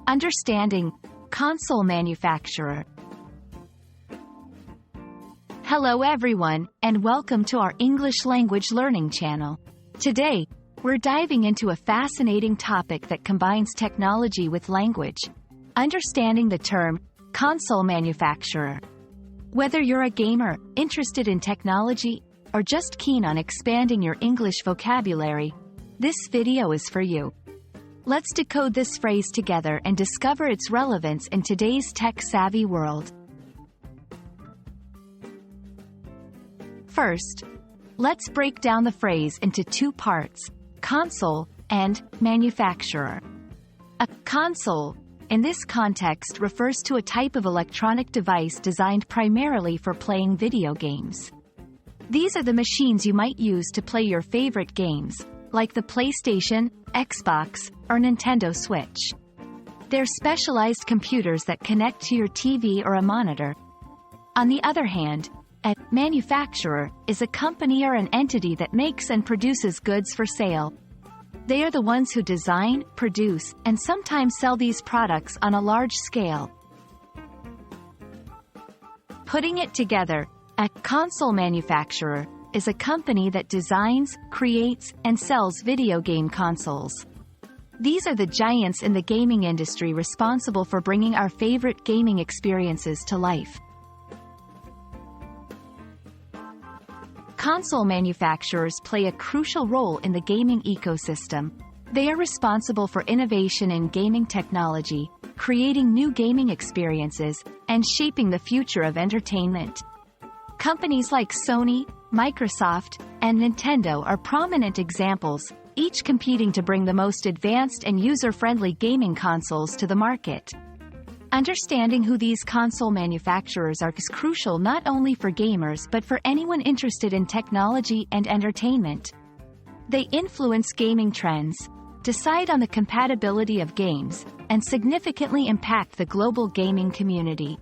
Understanding console manufacturer. Hello everyone, and welcome to our English language learning channel. Today, we're diving into a fascinating topic that combines technology with language. Understanding the term console manufacturer. Whether you're a gamer, interested in technology, or just keen on expanding your English vocabulary, this video is for you. Let's decode this phrase together and discover its relevance in today's tech-savvy world. First, let's break down the phrase into two parts: console and manufacturer. A console, in this context, refers to a type of electronic device designed primarily for playing video games. These are the machines you might use to play your favorite games, like the PlayStation, Xbox, or Nintendo Switch. They're specialized computers that connect to your TV or a monitor. On the other hand, a manufacturer is a company or an entity that makes and produces goods for sale. They are the ones who design, produce, and sometimes sell these products on a large scale. Putting it together, a console manufacturer is a company that designs, creates, and sells video game consoles. These are the giants in the gaming industry responsible for bringing our favorite gaming experiences to life. Console manufacturers play a crucial role in the gaming ecosystem. They are responsible for innovation in gaming technology, creating new gaming experiences, and shaping the future of entertainment. Companies like Sony, Microsoft, and Nintendo are prominent examples, each competing to bring the most advanced and user-friendly gaming consoles to the market. Understanding who these console manufacturers are is crucial not only for gamers but for anyone interested in technology and entertainment. They influence gaming trends, decide on the compatibility of games, and significantly impact the global gaming community.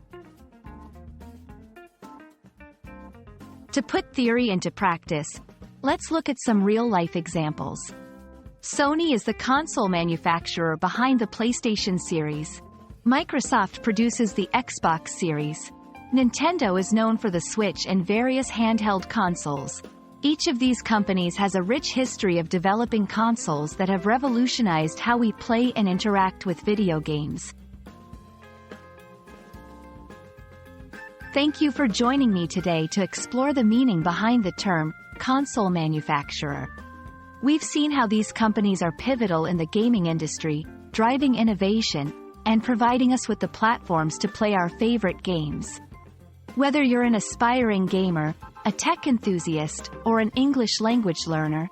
To put theory into practice, let's look at some real-life examples. Sony is the console manufacturer behind the PlayStation series. Microsoft produces the Xbox series. Nintendo is known for the Switch and various handheld consoles. Each of these companies has a rich history of developing consoles that have revolutionized how we play and interact with video games. Thank you for joining me today to explore the meaning behind the term console manufacturer. We've seen how these companies are pivotal in the gaming industry, driving innovation, and providing us with the platforms to play our favorite games. Whether you're an aspiring gamer, a tech enthusiast, or an English language learner,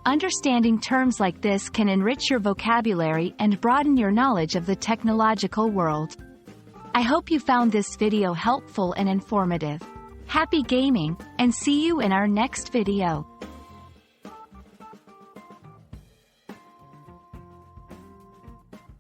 understanding terms like this can enrich your vocabulary and broaden your knowledge of the technological world. I hope you found this video helpful and informative. Happy gaming, and see you in our next video.